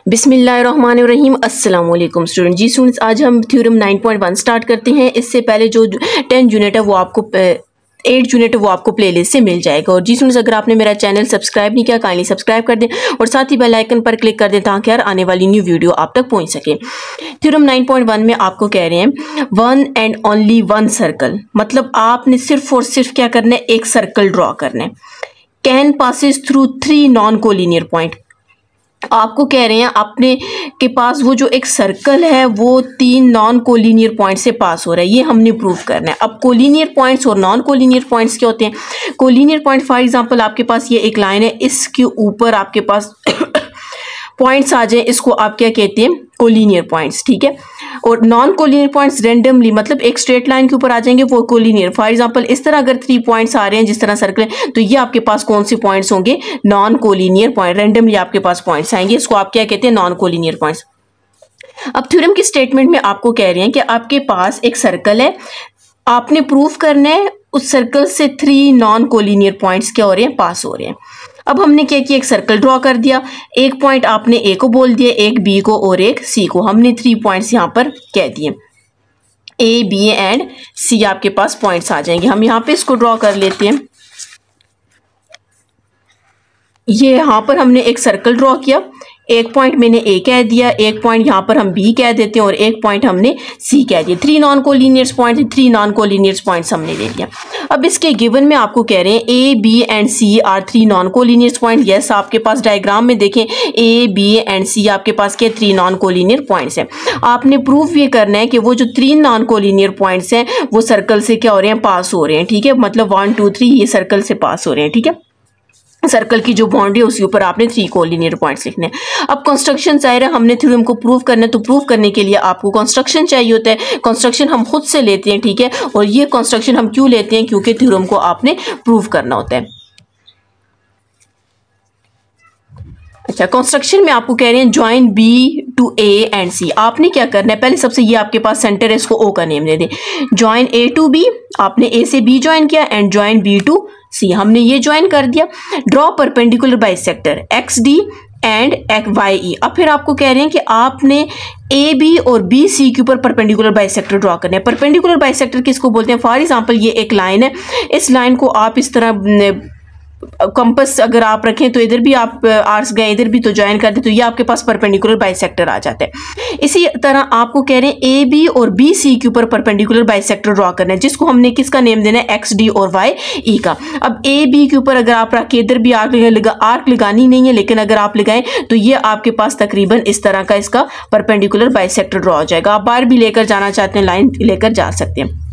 बिस्मिल्लाहिर्रहमानिर्रहीम। अस्सलाम वालेकुम स्टूडेंट। जी स्टूडेंट्स, आज हम थ्योरम 9.1 स्टार्ट करते हैं। इससे पहले जो 10 यूनिट है वो आपको 8 यूनिट वो आपको प्लेलिस्ट से मिल जाएगा। और जी स्टूडेंट्स, अगर आपने मेरा चैनल सब्सक्राइब नहीं किया काइंडली सब्सक्राइब कर दें और साथ ही बेल आइकन पर क्लिक कर दें ताकि हर आने वाली न्यू वीडियो आप तक पहुंच सके। थ्योरम 9.1 में आपको कह रहे हैं one and only one circle, मतलब आपने सिर्फ और सिर्फ क्या करना है, एक सर्कल ड्रॉ करना है। Can passes through 3 non collinear point. आपको कह रहे हैं अपने के पास वो जो एक सर्कल है वो 3 नॉन कोलिनियर पॉइंट से पास हो रहा है, ये हमने प्रूव करना है। अब कोलिनियर पॉइंट्स और नॉन कोलिनियर पॉइंट्स क्या होते हैं? कोलिनियर पॉइंट फॉर एग्जांपल आपके पास ये एक लाइन है, इसके ऊपर आपके पास पॉइंट्स आ जाए, इसको आप क्या कहते हैं? कोलिनियर पॉइंट्स, ठीक है। और नॉन कोलिनियर पॉइंट्स रेंडमली, मतलब एक स्ट्रेट लाइन के ऊपर आ जाएंगे, वो कोलिनियर। फॉर एग्जांपल इस तरह अगर 3 पॉइंट्स आ रहे हैं जिस तरह सर्कल है, तो ये आपके पास कौन से पॉइंट्स होंगे? Non collinear point. रेंडमली आपके पास पॉइंट्स आएंगे, इसको आप क्या कहते हैं? Non collinear points. अब थ्योरम की स्टेटमेंट में आपको कह रहे हैं कि आपके पास एक सर्कल है, आपने प्रूफ करना है उस सर्कल से 3 नॉन कोलिनियर पॉइंट्स क्या हो रहे हैं? पास हो रहे हैं। अब हमने क्या किया, एक सर्कल ड्रॉ कर दिया। एक पॉइंट आपने ए को बोल दिया, एक बी को और एक सी को। हमने 3 पॉइंट्स यहां पर कह दिए, ए बी एंड सी आपके पास पॉइंट्स आ जाएंगे। हम यहां पे इसको ड्रॉ कर लेते हैं। ये यहां पर हमने एक सर्कल ड्रॉ किया, एक पॉइंट मैंने ए कह दिया, एक पॉइंट यहां पर हम बी कह देते हैं और एक पॉइंट हमने सी कह दिया। 3 non collinears point, 3 non कोलिनियर्स points हमने ले लिया। अब इसके गिवन में आपको कह रहे हैं A B and C are 3 non collinears point. Yes, आपके पास डायग्राम में देखें ए बी एंड सी आपके पास क्या 3 नॉन कोलिनियर पॉइंट्स हैं। आपने प्रूफ ये करना है कि वो जो 3 नॉन कोलिनियर पॉइंट्स हैं वो सर्कल से क्या हो रहे हैं? पास हो रहे हैं, ठीक है। मतलब 1 2 3 ये सर्कल से पास हो रहे हैं, ठीक है। सर्कल की जो बाउंड्री है उसके ऊपर आपने 3 कोलिनियर पॉइंट्स लिखने हैं। अब कंस्ट्रक्शन चाहिए, हमने थ्योरम को प्रूव करना है, तो प्रूव करने के लिए आपको कंस्ट्रक्शन चाहिए होता है। कंस्ट्रक्शन हम खुद से लेते हैं, ठीक है। और ये कंस्ट्रक्शन हम क्यों लेते हैं? क्योंकि थ्योरम को आपने प्रूव करना होता है। अच्छा, कंस्ट्रक्शन में आपको कह रहे हैं join B to A and C. आपने क्या करना है, पहले सबसे ये आपके पास सेंटर है, इसको ओ का नेम दे दें। ज्वाइन ए टू बी, आपने ए से बी ज्वाइन किया, and join B to C, हमने ये ज्वाइन कर दिया। Draw perpendicular bisector X D and Y E. अब फिर आपको कह रहे हैं कि आपने ए बी और बी सी के ऊपर परपेंडिकुलर बाइसेक्टर ड्रॉ करना है। परपेंडिकुलर बाइसेक्टर किसको बोलते हैं? फॉर एग्जांपल ये एक लाइन है, इस लाइन को आप इस तरह कंपस अगर आप रखें तो इधर भी आप आर्स गए, इधर भी तो ज्वाइन कर दे, तो ये आपके पास परपेंडिकुलर बाइसेक्टर आ जाता है। इसी तरह आपको कह रहे हैं ए बी और बी सी के ऊपर परपेंडिकुलर बाइसेक्टर ड्रॉ करना है, जिसको हमने किसका नेम देना है? एक्स डी और वाई ई का। अब ए बी के ऊपर अगर आप रखें, इधर भी आर्क लगानी नहीं है, लेकिन अगर आप लगाएं तो ये आपके पास तकरीबन इस तरह का इसका परपेंडिकुलर बाइसेक्टर ड्रॉ हो जाएगा। आप बाहर भी लेकर जाना चाहते हैं, लाइन लेकर जा सकते हैं।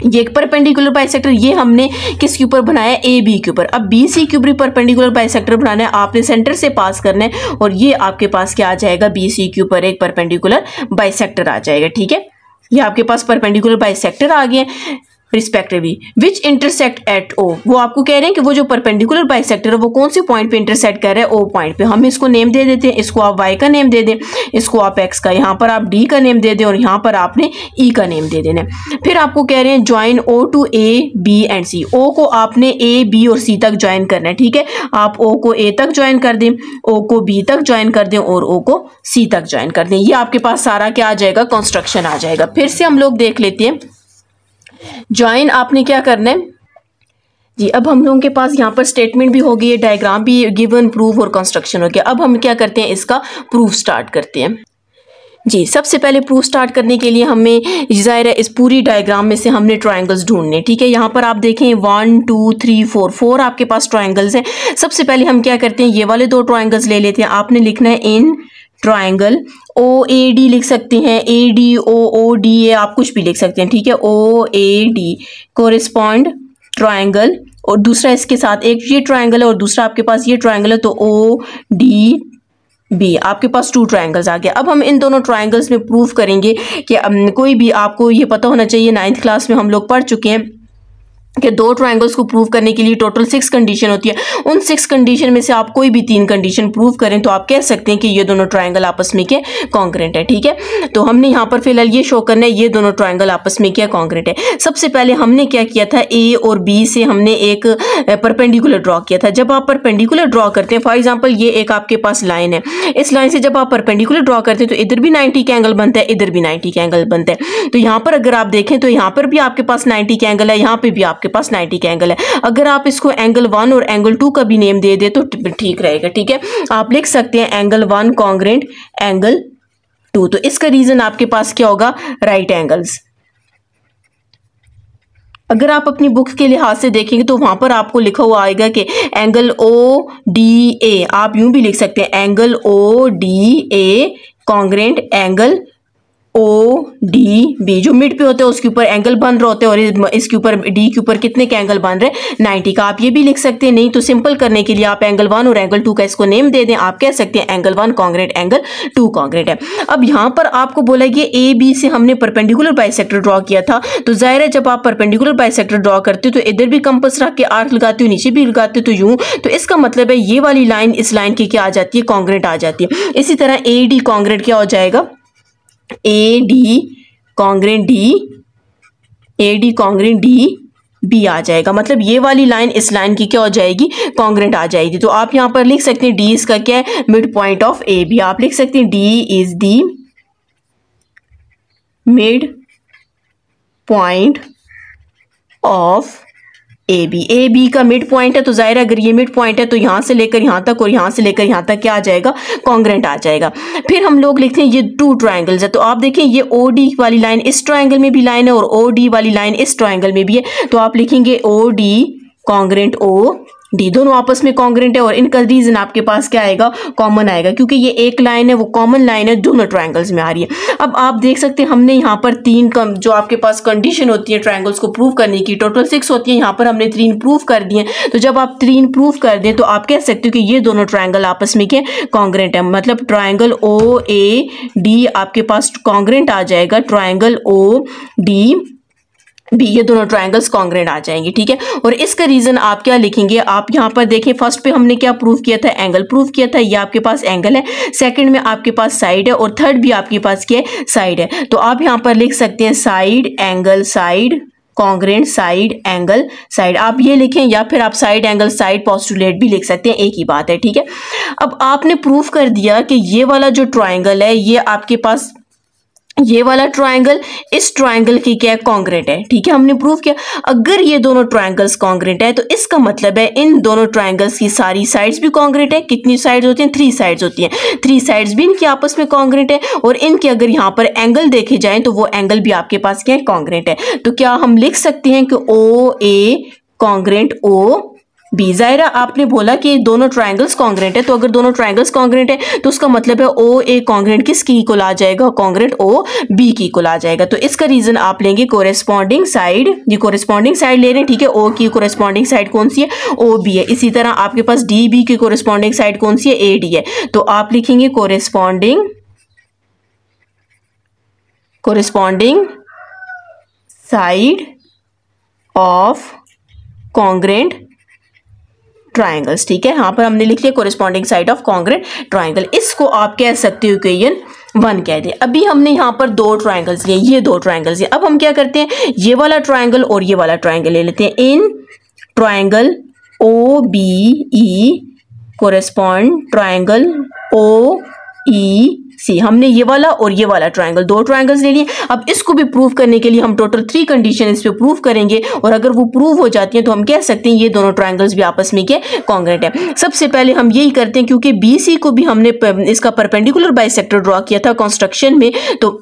ये एक परपेंडिकुलर बाइसेक्टर ये हमने किसके ऊपर बनाया? ए बी के ऊपर। अब बी सी के ऊपर परपेंडिकुलर बाइसेक्टर बनाना है, आपने सेंटर से पास करना है, और ये आपके पास क्या आ जाएगा? बी सी के ऊपर एक परपेंडिकुलर बाइसेक्टर आ जाएगा, ठीक है। ये आपके पास परपेंडिकुलर बाइसेक्टर आ गए रिस्पेक्टिवली विच इंटरसेक्ट एट ओ। वो आपको कह रहे हैं कि वो जो परपेंडिकुलर बाइसेक्टर है वो कौन से पॉइंट पे इंटरसेक्ट कर रहा है? ओ पॉइंट पे। हम इसको नेम दे देते हैं, इसको आप वाई का नेम दे दें, इसको आप एक्स का, यहाँ पर आप डी का नेम दे दें और यहाँ पर आपने ई का नेम दे देना। फिर आपको कह रहे हैं join O to A B and C. O को आपने ए बी और सी तक ज्वाइन करना है, ठीक है। आप ओ को ए तक ज्वाइन कर दें, ओ को बी तक ज्वाइन कर दें और ओ को सी तक ज्वाइन कर दें। ये आपके पास सारा क्या आ जाएगा? कंस्ट्रक्शन आ जाएगा। फिर से हम लोग देख लेते हैं ज्वाइन आपने क्या करना है जी। अब हम लोगों के पास यहाँ पर स्टेटमेंट भी हो गई है, डायग्राम भी गिवन, प्रूफ और कंस्ट्रक्शन हो गया। अब हम क्या करते हैं, इसका प्रूफ स्टार्ट करते हैं जी। सबसे पहले प्रूफ स्टार्ट करने के लिए हमें जाहिर है इस पूरी डायग्राम में से हमने ट्रायंगल्स ढूंढने, ठीक है। यहाँ पर आप देखें 1 2 3 4 आपके पास ट्रायंगल्स हैं। सबसे पहले हम क्या करते हैं, ये वाले 2 ट्रायंगल्स ले लेते हैं। आपने लिखना है इन ट्रायंगल ओ ए डी लिख सकते हैं, ए डी ओ डी ए, आप कुछ भी लिख सकते हैं, ठीक है। ओ ए डी कोरिस्पॉन्ड ट्रायंगल, और दूसरा इसके साथ एक ये ट्रायंगल है और दूसरा आपके पास ये ट्रायंगल है, तो ओ डी बी, आपके पास 2 ट्रायंगल्स आ गया। अब हम इन दोनों ट्रायंगल्स में प्रूफ करेंगे कि कोई भी, आपको ये पता होना चाहिए 9th क्लास में हम लोग पढ़ चुके हैं कि दो ट्रायंगल्स को प्रूव करने के लिए टोटल 6 कंडीशन होती है। उन 6 कंडीशन में से आप कोई भी 3 कंडीशन प्रूव करें तो आप कह सकते हैं कि ये दोनों ट्रायंगल आपस में क्या कॉन्ग्रेंट है। ठीक है, तो हमने यहाँ पर फिलहाल ये शो करना है ये दोनों ट्रायंगल आपस में क्या कॉन्ग्रेंट है। सबसे पहले हमने क्या किया था, ए और बी से हमने एक परपेंडिकुलर ड्रॉ किया था। जब आप परपेंडिकुलर ड्रॉ करते हैं, फॉर एग्जाम्पल ये एक आपके पास लाइन है, इस लाइन से जब आप परपेंडिकुलर ड्रॉ करते हैं तो इधर भी 90 का एंगल बनता है, इधर भी 90 का एंगल बनता है। तो यहाँ पर अगर आप देखें तो यहाँ पर भी आपके पास 90 का एंगल है, यहाँ पे भी आपके पास 90 का एंगल है। अगर आप इसको एंगल 1 और एंगल 2 का भी नेम दे दे तो ठीक रहेगा। ठीक है, आप लिख सकते हैं एंगल 1 कॉन्ग्रेंट एंगल 2। तो इसका रीजन आपके पास क्या होगा, राइट एंगल्स। अगर आप अपनी बुक के लिहाज से देखेंगे तो वहां पर आपको लिखा हुआ आएगा कि एंगल ओ डी ए, आप यूं भी लिख सकते हैं angle O D A congruent angle O D B. जो मिड पे होते हैं उसके ऊपर एंगल बन रहे होते हैं और इसके ऊपर डी के ऊपर कितने के एंगल बन रहे हैं, 90 का। आप ये भी लिख सकते हैं, नहीं तो सिंपल करने के लिए आप एंगल 1 और एंगल 2 का इसको नेम दे दें। आप कह सकते हैं एंगल 1 कॉन्ग्रेंट एंगल 2 कॉन्ग्रेंट है। अब यहाँ पर आपको बोला ये ए बी से हमने परपेंडिकुलर बाइसेक्टर ड्रॉ किया था, तो जाहिर है जब आप परपेंडिकुलर बाइसेक्टर ड्रॉ करते हो तो इधर भी कंपास रख के आर्क लगाते हो, नीचे भी लगाते हो, तो यूं, तो इसका मतलब है ये वाली लाइन इस लाइन की क्या आ जाती है, कॉन्ग्रेंट आ जाती है। इसी तरह ए डी कॉन्ग्रेंट क्या हो जाएगा, A D congruent D, A D congruent D B आ जाएगा। मतलब ये वाली लाइन इस लाइन की क्या हो जाएगी, कॉन्ग्रेंट आ जाएगी। तो आप यहां पर लिख सकते हैं डी इसका क्या है, mid point of A B. आप लिख सकते हैं D is the mid point of A B का मिड पॉइंट है, तो जाहिर है अगर ये मिड पॉइंट है तो यहां से लेकर यहां तक और यहां से लेकर यहां तक क्या आ जाएगा, कॉन्ग्रेंट आ जाएगा। फिर हम लोग लिखते हैं ये 2 ट्रायंगल्स है, तो आप देखें ये ओ डी वाली लाइन इस ट्रायंगल में भी लाइन है और ओ डी वाली लाइन इस ट्रायंगल में भी है, तो आप लिखेंगे O D congruent O D, दोनों आपस में कॉन्ग्रेंट है और इनका रीजन आपके पास क्या आएगा, कॉमन आएगा, क्योंकि ये एक लाइन है वो कॉमन लाइन है, दोनों ट्रायंगल्स में आ रही है। अब आप देख सकते हैं हमने यहाँ पर 3 जो आपके पास कंडीशन होती है ट्रायंगल्स को प्रूव करने की, टोटल 6 होती है, यहाँ पर हमने 3 प्रूव कर दिए। तो जब आप 3 प्रूव कर दें तो आप कह सकते हो कि ये दोनों ट्रायंगल आपस में क्या कॉन्ग्रेंट है। मतलब ट्रायंगल ओ ए डी आपके पास कॉन्ग्रेंट आ जाएगा, ट्रायंगल ओ डी बी, ये दोनों ट्रायंगल्स कॉन्ग्रेंट आ जाएंगे। ठीक है, और इसका रीजन आप क्या लिखेंगे, आप यहाँ पर देखें फर्स्ट पे हमने क्या प्रूव किया था, एंगल प्रूव किया था, ये आपके पास एंगल है, सेकंड में आपके पास साइड है और थर्ड भी आपके पास क्या है, साइड है। तो आप यहाँ पर लिख सकते हैं side angle side congruent side angle side, आप ये लिखें, या फिर आप साइड एंगल साइड पोस्टुलेट भी लिख सकते हैं, एक ही बात है। ठीक है, अब आपने प्रूव कर दिया कि ये वाला जो ट्रायंगल है ये आपके पास ये वाला ट्रायंगल इस ट्रायंगल की क्या कॉन्ग्रेंट है। ठीक है, हमने प्रूव किया। अगर ये दोनों ट्रायंगल्स कॉन्ग्रेंट है तो इसका मतलब है इन दोनों ट्रायंगल्स की सारी साइड्स भी कॉन्ग्रेंट है। कितनी साइड्स होती हैं, 3 साइड्स होती हैं, 3 साइड्स भी इनकी आपस में कॉन्ग्रेंट है और इनके अगर यहाँ पर एंगल देखे जाएं तो वो एंगल भी आपके पास क्या है, कॉन्ग्रेंट है। तो क्या हम लिख सकते हैं कि ओ ए कॉन्ग्रेंट ओ बी। जाहिर आपने बोला कि दोनों ट्रायंगल्स कॉन्ग्रेंट है, तो अगर दोनों ट्रायंगल्स कॉन्ग्रेंट है तो उसका मतलब है ओ ए कॉन्ग्रेंट किसकी इक्वल आ जाएगा, कॉन्ग्रेंट ओ बी की इक्वल आ जाएगा। तो इसका रीजन आप लेंगे कोरेस्पॉन्डिंग साइड, ये कोरेस्पॉन्डिंग साइड ले रहे हैं। ठीक है, ओ की कोरेस्पॉन्डिंग साइड कौन सी है, ओ बी है। इसी तरह आपके पास डी बी की कोरेस्पॉन्डिंग साइड कौन सी है, ए डी है। तो आप लिखेंगे corresponding side of congruent triangles. ठीक है, यहां पर हमने लिख लिया corresponding side of congruent triangle. इसको आप कह सकते हो इक्वेशन 1 कह दें। अभी हमने यहां पर 2 ट्रायंगल्स लिए, ये 2 ट्रायंगल्स लिए। अब हम क्या करते हैं, ये वाला ट्रायंगल और ये वाला ट्रायंगल ले लेते हैं। In triangle O B E correspond triangle O E C, हमने ये वाला और ये वाला ट्रायंगल 2 ट्रायंगल्स ले लिए। अब इसको भी प्रूव करने के लिए हम टोटल 3 कंडीशन इस पे प्रूव करेंगे और अगर वो प्रूव हो जाती हैं तो हम कह सकते हैं ये दोनों ट्रायंगल्स भी आपस में क्या कॉन्ग्रेंट है। सबसे पहले हम यही करते हैं, क्योंकि बी सी को भी हमने इसका परपेंडिकुलर बाइसेक्टर ड्रॉ किया था कंस्ट्रक्शन में, तो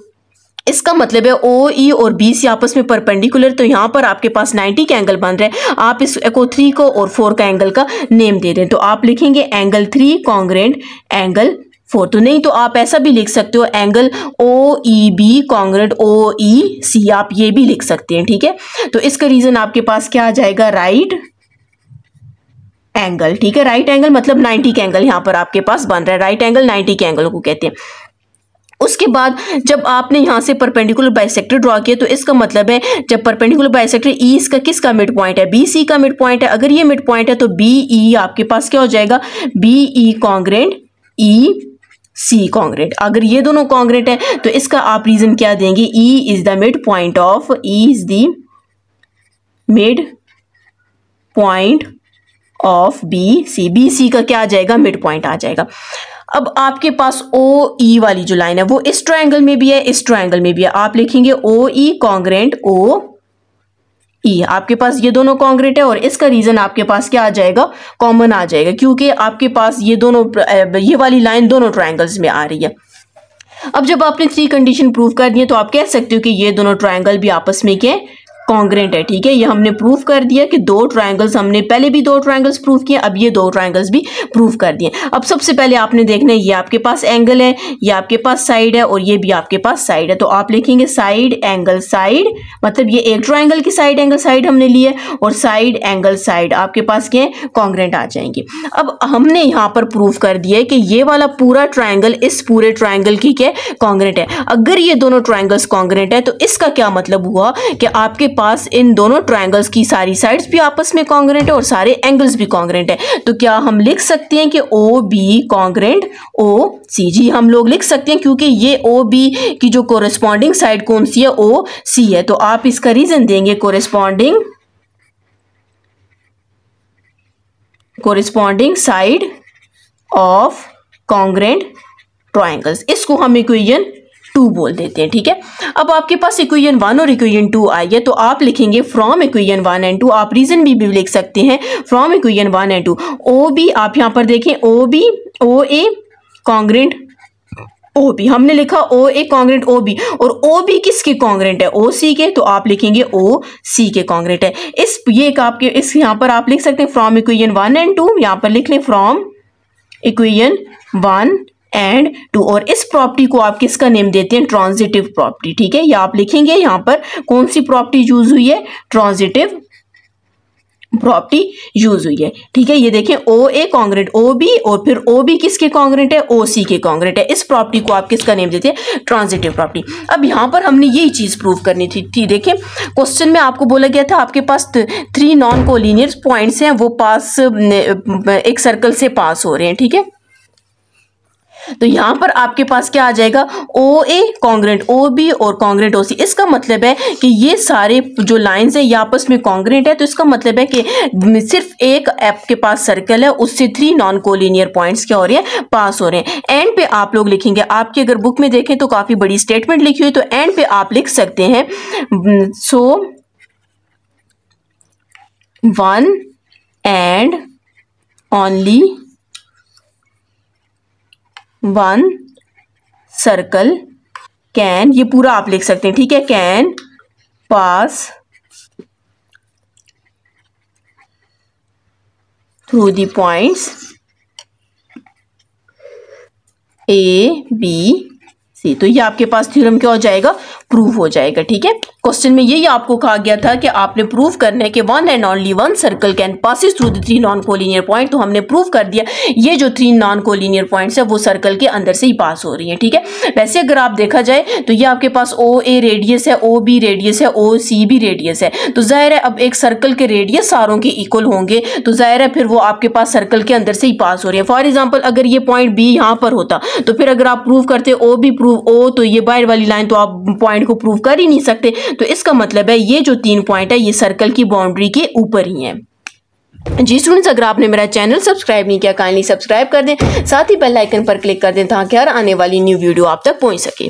इसका मतलब है ओ ई और बी सी आपस में परपेंडिकुलर, तो यहाँ पर आपके पास 90 का एंगल बन रहा है। आप इसको 3 को और 4 का एंगल का नेम दे दें, तो आप लिखेंगे एंगल 3 कॉन्ग्रेंट एंगल 4। तो नहीं तो आप ऐसा भी लिख सकते हो angle O E B congruent O E C, आप ये भी लिख सकते हैं। ठीक है, तो इसका रीजन आपके पास क्या आ जाएगा, राइट एंगल। ठीक है, राइट एंगल मतलब 90 का एंगल यहाँ पर आपके पास बन रहा है, राइट एंगल 90 के एंगल को कहते हैं। उसके बाद जब आपने यहाँ से परपेंडिकुलर बाइसेक्टर ड्रॉ किया तो इसका मतलब है जब परपेंडिकुलर बाइसेक्टर ई इसका किसका मिड पॉइंट है, बी सी का मिड पॉइंट है। अगर ये मिड पॉइंट है तो बी ई आपके पास क्या हो जाएगा, बी ई कॉन्ग्रेंट ई सी कॉन्ग्रेंट। अगर ये दोनों कॉन्ग्रेंट है तो इसका आप रीजन क्या देंगे, E is the mid point of, E is the mid point of B C, B C का क्या आ जाएगा, मिड पॉइंट आ जाएगा। अब आपके पास ओ ई वाली जो लाइन है वो इस ट्रायंगल में भी है, इस ट्रायंगल में भी है। आप लिखेंगे ओ ई कॉन्ग्रेंट ओ ई, आपके पास ये दोनों कॉन्ग्रेंट है और इसका रीजन आपके पास क्या आ जाएगा, कॉमन आ जाएगा, क्योंकि आपके पास ये दोनों, ये वाली लाइन दोनों ट्रायंगल्स में आ रही है। अब जब आपने 3 कंडीशन प्रूव कर दी है तो आप कह सकते हो कि ये दोनों ट्रायंगल भी आपस में क्या कॉन्ग्रेंट है। ठीक है, ये हमने प्रूव कर दिया कि 2 ट्रायंगल्स, हमने पहले भी 2 ट्रायंगल्स प्रूव किए, अब ये 2 ट्रायंगल्स भी प्रूव कर दिए। अब सबसे पहले आपने देखना है ये आपके पास एंगल है, ये आपके पास साइड है और ये भी आपके पास साइड है। तो आप लिखेंगे साइड एंगल साइड, मतलब ये एक ट्रायंगल की साइड एंगल साइड हमने ली है और साइड एंगल साइड आपके पास क्या है, कॉन्ग्रेंट आ जाएंगे। अब हमने यहाँ पर प्रूव कर दिया है कि ये वाला पूरा ट्रायंगल इस पूरे ट्रायंगल की क्या कॉन्ग्रेंट है। अगर ये दोनों ट्रायंगल्स कॉन्ग्रेंट है तो इसका क्या मतलब हुआ कि आपके पास इन दोनों ट्रायंगल्स की सारी साइड्स भी आपस में कॉन्ग्रेंट है और सारे एंगल्स भी कॉन्ग्रेंट है। तो क्या हम लिख सकते हैं कि ओ बी कॉन्ग्रेंट ओ सी, जी हम लोग लिख सकते हैं, क्योंकि ये ओ बी की जो कोरेस्पॉन्डिंग साइड कौन सी है, ओ सी है। तो आप इसका रीजन देंगे corresponding side of congruent triangles, इसको हम इक्वेशन 2 बोल देते हैं। ठीक है, अब आपके पास इक्वेशन 1 और इक्वेशन 2 आई है तो आप लिखेंगे फ्रॉम इक्वेशन 1 एंड 2, आप रीजन भी लिख सकते हैं from equation 1 and 2। O B आप यहां पर देखें, O B O A congruent O B, हमने लिखा ओ ए कॉन्ग्रेंट ओ बी, और ओ बी किसके कॉन्ग्रेंट है, ओ सी के, तो आप लिखेंगे ओ सी के कॉन्ग्रेंट है। इस ये आपके इस यहां पर आप लिख सकते हैं फ्रॉम इक्वेशन 1 एंड 2, यहां पर लिख लें फ्रॉम इक्वेशन 1 एंड 2, और इस प्रॉपर्टी को आप किसका नेम देते हैं, ट्रांजिटिव प्रॉपर्टी। ठीक है, ये आप लिखेंगे यहां पर कौन सी प्रॉपर्टी यूज हुई है, ट्रांजिटिव प्रॉपर्टी यूज हुई है। ठीक है, ये देखें ओ ए कॉन्ग्रेंट ओ बी और फिर ओ बी किसके कॉन्ग्रेंट है, ओ सी के कॉन्ग्रेंट है। इस प्रॉपर्टी को आप किसका नेम देते हैं, ट्रांजिटिव प्रॉपर्टी। अब यहां पर हमने यही चीज प्रूव करनी थी। देखें क्वेश्चन में आपको बोला गया था आपके पास 3 नॉन कोलिनियर पॉइंट्स हैं, वो पास एक सर्कल से पास हो रहे हैं। ठीक है, तो यहां पर आपके पास क्या आ जाएगा, ओ ए कॉन्ग्रेंट ओ बी और कॉन्ग्रेंट ओ सी। इसका मतलब है कि ये सारे जो लाइंस है ये आपस में कॉन्ग्रेंट है, तो इसका मतलब है कि सिर्फ एक आपके पास सर्कल है, उससे 3 नॉन कोलिनियर पॉइंट्स क्या हो रहे हैं, पास हो रहे हैं। एंड पे आप लोग लिखेंगे, आपकी अगर बुक में देखें तो काफी बड़ी स्टेटमेंट लिखी हुई, तो एंड पे आप लिख सकते हैं so 1 and only 1 circle can, ये पूरा आप लिख सकते हैं। ठीक है, can pass through the points A B C, तो ये आपके पास थ्योरम क्या हो जाएगा, प्रूव हो जाएगा। ठीक है, क्वेश्चन में यही आपको कहा गया था कि आपने प्रूव करना है कि 1 and only 1 circle can passes through the 3 non collinear point. तो हमने प्रूव कर दिया ये जो 3 नॉन कोलिनियर पॉइंट्स है वो सर्कल के अंदर से ही पास हो रही है। ठीक है, वैसे अगर आप देखा जाए तो ये आपके पास ओ ए रेडियस है, ओ बी रेडियस है, ओ सी भी रेडियस है, तो जाहिर है अब एक सर्कल के रेडियस सारों के इक्वल होंगे, तो जाहिर है फिर वो आपके पास सर्कल के अंदर से ही पास हो रही है। फॉर एग्जाम्पल अगर ये पॉइंट बी यहाँ पर होता तो फिर अगर आप प्रूव करते ओ बी प्रूव ओ, तो ये बाहर वाली लाइन तो आप पॉइंट को प्रूव कर ही नहीं सकते। तो इसका मतलब है ये जो 3 पॉइंट है ये सर्कल की बाउंड्री के ऊपर ही है। जी स्टूडेंट्स, अगर आपने मेरा चैनल सब्सक्राइब नहीं किया काइंडली सब्सक्राइब कर दें, साथ ही बेल आइकन पर क्लिक कर दें ताकि हर आने वाली न्यू वीडियो आप तक पहुंच सके।